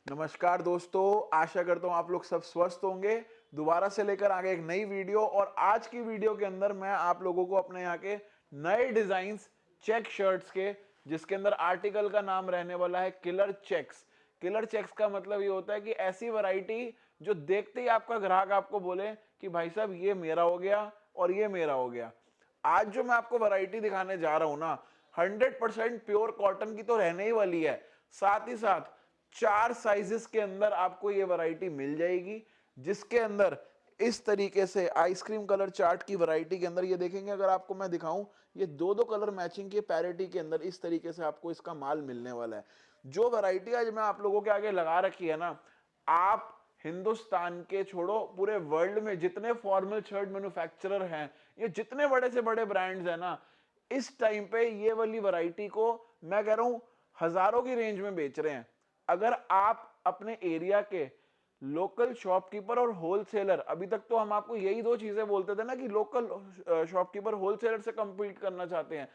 नमस्कार दोस्तों, आशा करता हूँ आप लोग सब स्वस्थ होंगे। दोबारा से लेकर आ गए एक नई वीडियो और आज की वीडियो के अंदर मैं आप लोगों को अपने यहाँ के नए डिजाइन्स चेक शर्ट्स के, जिसके अंदर आर्टिकल का नाम रहने वाला है किलर चेक्स। किलर चेक्स का मतलब ये होता है कि ऐसी वैरायटी जो देखते ही आपका ग्राहक आपको बोले कि भाई साहब ये मेरा हो गया और ये मेरा हो गया। आज जो मैं आपको वैरायटी दिखाने जा रहा हूं ना, 100% प्योर कॉटन की तो रहने ही वाली है। साथ ही साथ 4 साइजेस के अंदर आपको ये वैरायटी मिल जाएगी, जिसके अंदर इस तरीके से आइसक्रीम कलर चार्ट की वैरायटी के अंदर ये देखेंगे। अगर आपको मैं दिखाऊं, ये दो दो कलर मैचिंग के पैरिटी के अंदर इस तरीके से आपको इसका माल मिलने वाला है। जो वैरायटी आज मैं आप लोगों के आगे लगा रखी है ना, आप हिंदुस्तान के छोड़ो, पूरे वर्ल्ड में जितने फॉर्मल शर्ट मैन्युफैक्चरर हैं, ये जितने बड़े से बड़े ब्रांड्स हैं ना, इस टाइम पे ये वाली वैरायटी को मैं कह रहा हूं हजारों की रेंज में बेच रहे हैं। अगर आप अपने एरिया के लोकल शॉपकीपर और होलसेलर, अभी तक तो हम आपको यही दो चीजें बोलते थे ना कि लोकल शॉपकीपर होलसेलर से कंपीट करना चाहते हैं,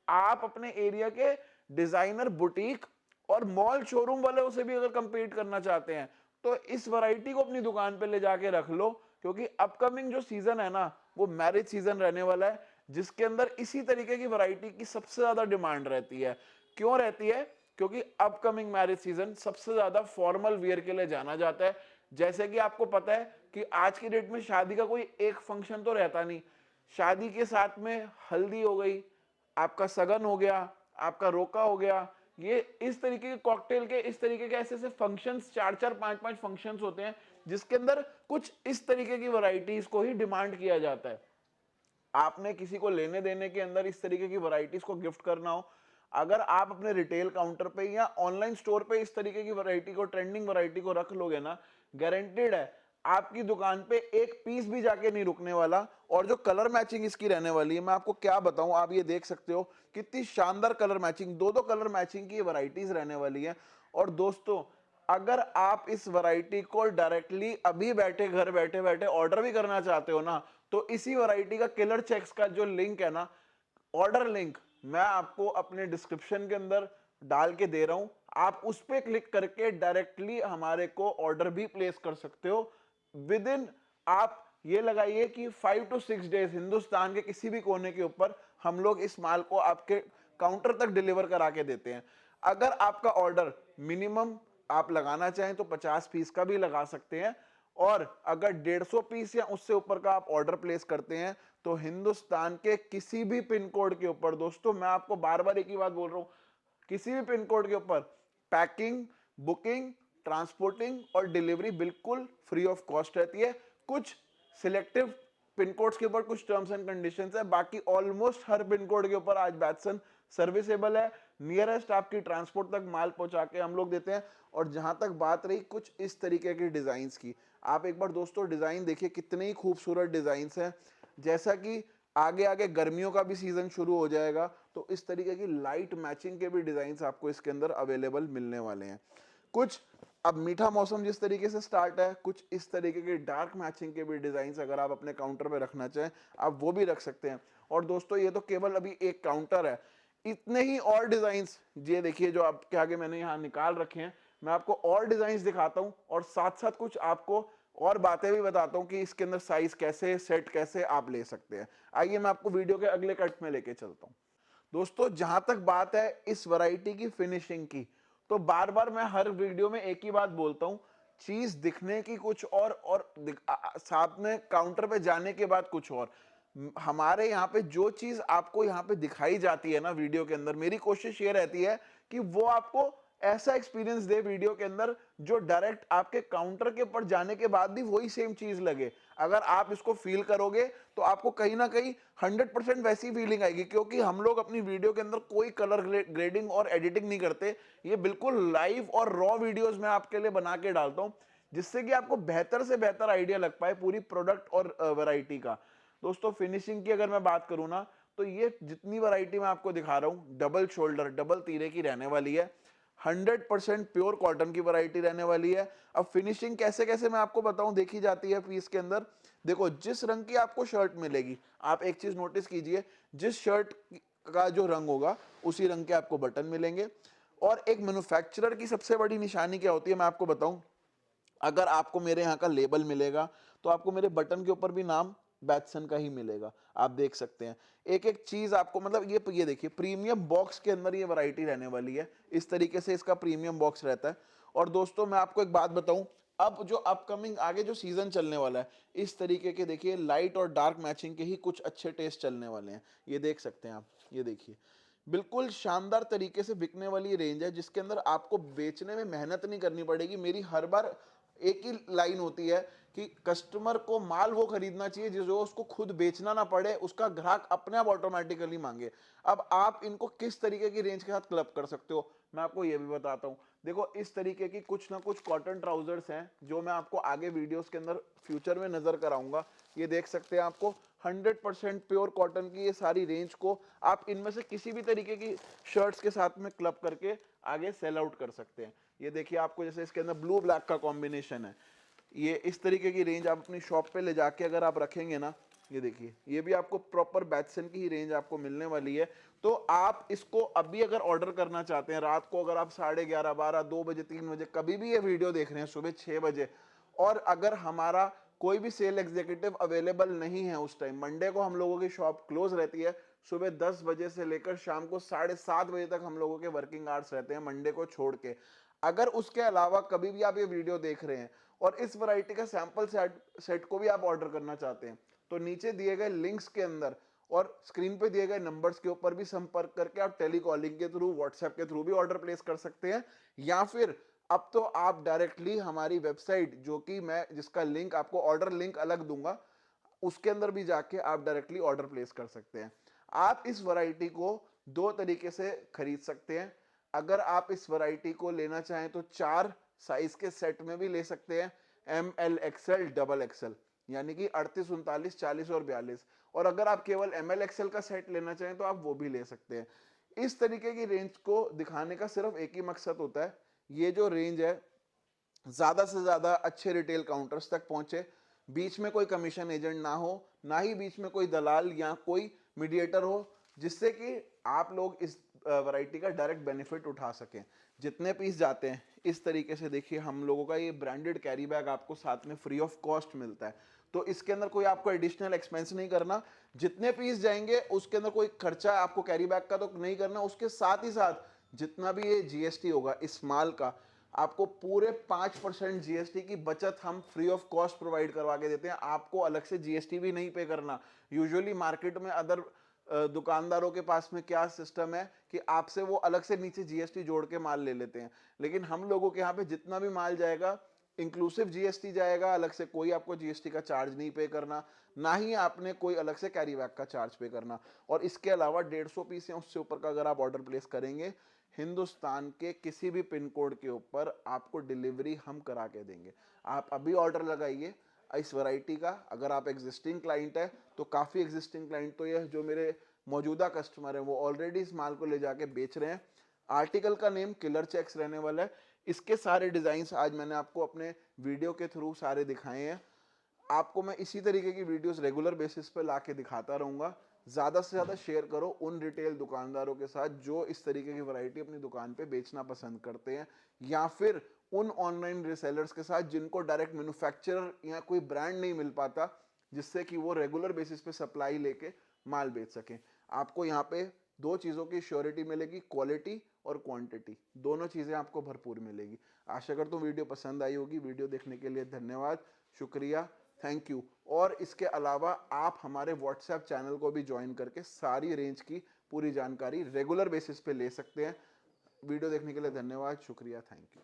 आप अपने एरिया के डिजाइनर बुटीक और मॉल शोरूम वालों से भी अगर कंपीट करना चाहते हैं, तो इस वैरायटी को अपनी दुकान पे ले जाके रख लो। क्योंकि अपकमिंग जो सीजन है ना, वो मैरिज सीजन रहने वाला है, जिसके अंदर इसी तरीके की वैरायटी की सबसे ज्यादा डिमांड रहती है। क्यों रहती है? क्योंकि अपकमिंग मैरिज सीजन सबसे ज्यादा फॉर्मल वियर के लिए जाना जाता है। जैसे कि आपको पता है कि आज की डेट में शादी का कोई एक फंक्शन तो रहता नहीं, शादी के साथ में हल्दी हो गई, आपका सगन हो गया, आपका रोका हो गया। ये इस तरीके के कॉकटेल के, इस तरीके के ऐसे ऐसे फंक्शंस, चार चार पांच पांच फंक्शंस होते हैं, जिसके अंदर कुछ इस तरीके की वैरायटीज को ही डिमांड किया जाता है। आपने किसी को लेने देने के अंदर इस तरीके की वैरायटीज को गिफ्ट करना हो, अगर आप अपने रिटेल काउंटर पे या ऑनलाइन स्टोर पे इस तरीके की वैरायटी को, ट्रेंडिंग वैरायटी को रख लोगे ना, गारंटेड है आपकी दुकान पे एक पीस भी जाके नहीं रुकने वाला। और जो कलर मैचिंग इसकी रहने वाली है, मैं आपको क्या बताऊं, आप ये देख सकते हो कितनी शानदार कलर मैचिंग, दो दो कलर मैचिंग की वैरायटीज रहने वाली है। और दोस्तों, अगर आप इस वैरायटी को डायरेक्टली अभी बैठे घर बैठे बैठे ऑर्डर भी करना चाहते हो ना, तो इसी वैरायटी का किलर चेक्स का जो लिंक है ना, ऑर्डर लिंक, मैं आपको अपने डिस्क्रिप्शन के अंदर डाल के दे रहा हूं। आप उस पर क्लिक करके डायरेक्टली हमारे को ऑर्डर भी प्लेस कर सकते हो। विद इन, आप ये लगाइए कि 5 to 6 डेज हिंदुस्तान के किसी भी कोने के ऊपर हम लोग इस माल को आपके काउंटर तक डिलीवर करा के देते हैं। अगर आपका ऑर्डर मिनिमम आप लगाना चाहें तो 50 पीस का भी लगा सकते हैं, और अगर 150 पीस या उससे ऊपर का आप ऑर्डर प्लेस करते हैं तो हिंदुस्तान के किसी भी पिन कोड के ऊपर, दोस्तों मैं आपको बार बार एक ही बात बोल रहा हूं, किसी भी पिन कोड के ऊपर पैकिंग, बुकिंग, ट्रांसपोर्टिंग और डिलीवरी बिल्कुल फ्री ऑफ कॉस्ट रहती है। कुछ सिलेक्टिव पिन कोड्स के ऊपर कुछ टर्म्स एंड कंडीशंस है, बाकी ऑलमोस्ट हर पिन कोड के ऊपर आज बैटसन सर्विसेबल है। नियरेस्ट आपकी ट्रांसपोर्ट तक माल पहुंचा के हम लोग देते हैं। और जहां तक बात रही कुछ इस तरीके की डिजाइन की, आप एक बार दोस्तों डिजाइन देखिए, कितने ही खूबसूरत डिजाइन हैं। जैसा कि आगे आगे गर्मियों का भी सीजन शुरू हो जाएगा, तो इस तरीके की लाइट मैचिंग के भी डिजाइन आपको इसके अंदर अवेलेबल मिलने वाले हैं। कुछ अब मीठा मौसम जिस तरीके से स्टार्ट है, कुछ इस तरीके के डार्क मैचिंग के भी डिजाइन अगर आप अपने काउंटर पे रखना चाहें, आप वो भी रख सकते हैं। और दोस्तों, ये तो केवल अभी एक काउंटर है, इतने ही और डिजाइन्स, ये देखिए जो आपके आगे मैंने यहाँ निकाल रखे हैं। मैं आपको और डिजाइन्स दिखाता हूँ और साथ साथ कुछ आपको और बातें भी बताता हूँ कि इसके अंदर साइज कैसे, सेट कैसे आप ले सकते हैं। आइए मैं आपको वीडियो के अगले कट में लेके चलता हूँ। दोस्तों, जहां तक बात है इस वैरायटी की फिनिशिंग की, तो बार बार मैं हर वीडियो में एक ही बात बोलता हूं, चीज दिखने की कुछ और साथ में काउंटर पे जाने के बाद कुछ और। हमारे यहाँ पे जो चीज आपको यहाँ पे दिखाई जाती है ना वीडियो के अंदर, मेरी कोशिश ये रहती है कि वो आपको ऐसा एक्सपीरियंस दे वीडियो के अंदर जो डायरेक्ट आपके काउंटर के ऊपर जाने के बाद भी वही सेम चीज लगे। अगर आप इसको फील करोगे तो आपको कहीं ना कहीं 100% वैसी फीलिंग आएगी, क्योंकि हम लोग अपनी वीडियो के अंदर कोई कलर ग्रेडिंग और एडिटिंग नहीं करते। ये बिल्कुल लाइव और रॉ वीडियोस मैं आपके लिए बना के डालता हूं, जिससे कि आपको बेहतर से बेहतर आइडिया लग पाए पूरी प्रोडक्ट और वैरायटी का। दोस्तों, फिनिशिंग की अगर मैं बात करूं ना, तो ये जितनी वैरायटी मैं आपको दिखा रहा हूं, डबल शोल्डर, डबल तीरे की रहने वाली है। 100% प्योर कॉटन की वैरायटी रहने वाली है। अब फिनिशिंग कैसे कैसे मैं आपको बताऊं, देखी जाती है पीस के अंदर। देखो, जिस रंग की आपको शर्ट मिलेगी, आप एक चीज नोटिस कीजिए, जिस शर्ट का जो रंग होगा उसी रंग के आपको बटन मिलेंगे। और एक मैन्युफैक्चरर की सबसे बड़ी निशानी क्या होती है मैं आपको बताऊं, अगर आपको मेरे यहाँ का लेबल मिलेगा तो आपको मेरे बटन के ऊपर भी नाम बैटसन का ही मिलेगा। आप देख सकते हैं एक एक चीज आपको, मतलब ये देखिए प्रीमियम बॉक्स के अंदर ये वैरायटी रहने वाली है, इस तरीके से इसका प्रीमियम बॉक्स रहता है। और दोस्तों मैं आपको एक बात बताऊं, अब जो अपकमिंग आगे जो सीजन चलने वाला है, इस तरीके के देखिए लाइट और डार्क मैचिंग के ही कुछ अच्छे टेस्ट चलने वाले हैं। ये देख सकते हैं आप, ये देखिए बिल्कुल शानदार तरीके से बिकने वाली रेंज है, जिसके अंदर आपको बेचने में मेहनत नहीं करनी पड़ेगी। मेरी हर बार एक ही लाइन होती है कि कस्टमर को माल वो खरीदना चाहिए जो उसको खुद बेचना ना पड़े, उसका ग्राहक अपने आप ऑटोमेटिकली मांगे। अब आप इनको किस तरीके की रेंज के साथ क्लब कर सकते हो, मैं आपको ये भी बताता हूं। देखो इस तरीके की कुछ ना कुछ कॉटन ट्राउजर्स हैं जो मैं आपको आगे वीडियोस के अंदर फ्यूचर में नजर कराऊंगा। ये देख सकते हैं आपको 100% प्योर कॉटन की ये सारी रेंज को आप इनमें से किसी भी तरीके की शर्ट्स के साथ में क्लब करके आगे सेल आउट कर सकते हैं। ये देखिए आपको जैसे इसके अंदर ब्लू ब्लैक का कॉम्बिनेशन है, ये इस तरीके की रेंज आप अपनी शॉप पे ले जाके अगर आप रखेंगे ना, ये देखिए ये भी आपको प्रॉपर बैटसन की ही रेंज आपको मिलने वाली है। तो आप इसको अभी अगर ऑर्डर करना चाहते हैं, रात को अगर आप 11:30 12 2 बजे 3 बजे कभी भी ये वीडियो देख रहे हैं, सुबह 6 बजे, और अगर हमारा कोई भी सेल एग्जीक्यूटिव अवेलेबल नहीं है उस टाइम, मंडे को हम लोगों की शॉप क्लोज रहती है, सुबह 10 बजे से लेकर शाम को 7:30 बजे तक हम लोगों के वर्किंग आवर्स रहते हैं मंडे को छोड़ के। अगर उसके अलावा कभी भी आप ये वीडियो देख रहे हैं और इस वैरायटी का सैंपल सेट को भी आप ऑर्डर करना चाहते हैं, तो नीचे दिए गए लिंक्स के अंदर और स्क्रीन पे दिए गए नंबर्स के ऊपर भी संपर्क करके आप टेलीकॉलिंग के थ्रू, व्हाट्सएप के थ्रू भी ऑर्डर प्लेस कर सकते हैं। या फिर अब तो आप डायरेक्टली हमारी वेबसाइट, जो कि मैं जिसका लिंक आपको ऑर्डर लिंक अलग दूंगा, उसके अंदर भी जाके आप डायरेक्टली ऑर्डर प्लेस कर सकते हैं। आप इस वैरायटी को दो तरीके से खरीद सकते हैं। अगर आप इस वैरायटी को लेना चाहें तो 4 साइज के सेट में भी ले सकते हैं, M L XL double XL, यानी कि 38 39 40 और 42। और अगर आप केवल एम एल एक्सएल का सेट लेना चाहें तो आप वो भी ले सकते हैं। इस तरीके की रेंज को दिखाने का सिर्फ एक ही मकसद होता है, ये जो रेंज है ज्यादा से ज्यादा अच्छे रिटेल काउंटर्स तक पहुंचे, बीच में कोई कमीशन एजेंट ना हो, ना ही बीच में कोई दलाल या कोई मीडिएटर हो, जिससे कि आप लोग इस वैरायटी का डायरेक्ट बेनिफिट उठा सकें। जितने पीस जाते हैं इस तरीके से देखिए, हम लोगों का ये ब्रांडेड कैरी बैग आपको साथ में फ्री ऑफ कॉस्ट मिलता है, तो इसके अंदर कोई आपको एडिशनल एक्सपेंस नहीं करना। जितने पीस जाएंगे उसके अंदर कोई खर्चा आपको कैरी बैग का तो नहीं करना, उसके साथ ही साथ जितना भी ये जीएसटी होगा इस माल का, आपको पूरे 5% जीएसटी की बचत हम फ्री ऑफ कॉस्ट प्रोवाइड करवा के देते हैं। आपको अलग से जीएसटी भी नहीं पे करना। यूजुअली मार्केट में अदर दुकानदारों के पास में क्या सिस्टम है कि आपसे वो अलग से नीचे जीएसटी जोड़ के माल ले लेते हैं, लेकिन हम लोगों के यहाँ पे जितना भी माल जाएगा इंक्लूसिव जीएसटी जाएगा, अलग से कोई आपको जीएसटी का चार्ज नहीं पे करना, ना ही आपने कोई अलग से कैरी बैग का चार्ज पे करना। और इसके अलावा 150 पीस या उससे ऊपर का अगर आप ऑर्डर प्लेस करेंगे, हिंदुस्तान के किसी भी पिन कोड के ऊपर आपको डिलीवरी हम करा के देंगे। आप अभी ऑर्डर लगाइए इस वैरायटी का। अगर आप एग्जिस्टिंग क्लाइंट है तो काफ़ी एग्जिस्टिंग क्लाइंट तो ये जो मेरे मौजूदा कस्टमर हैं वो ऑलरेडी इस माल को ले जाके बेच रहे हैं। आर्टिकल का नेम किलर चेक्स रहने वाला है। इसके सारे डिज़ाइंस आज मैंने आपको अपने वीडियो के थ्रू सारे दिखाए हैं। आपको मैं इसी तरीके की वीडियोस रेगुलर बेसिस पे लाके दिखाता रहूँगा। ज़्यादा से ज़्यादा शेयर करो उन रिटेल दुकानदारों के साथ जो इस तरीके की वैरायटी अपनी दुकान पे बेचना पसंद करते हैं, या फिर उन ऑनलाइन रिसेलर्स के साथ जिनको डायरेक्ट मैन्युफैक्चरर या कोई ब्रांड नहीं मिल पाता जिससे कि वो रेगुलर बेसिस पे सप्लाई लेके माल बेच सकें। आपको यहाँ पे दो चीज़ों की श्योरिटी मिलेगी, क्वालिटी और क्वांटिटी, दोनों चीज़ें आपको भरपूर मिलेगी। आशा करता हूँ वीडियो पसंद आई होगी। वीडियो देखने के लिए धन्यवाद, शुक्रिया, थैंक यू। और इसके अलावा आप हमारे व्हाट्सएप चैनल को भी ज्वाइन करके सारी रेंज की पूरी जानकारी रेगुलर बेसिस पे ले सकते हैं। वीडियो देखने के लिए धन्यवाद, शुक्रिया, थैंक यू।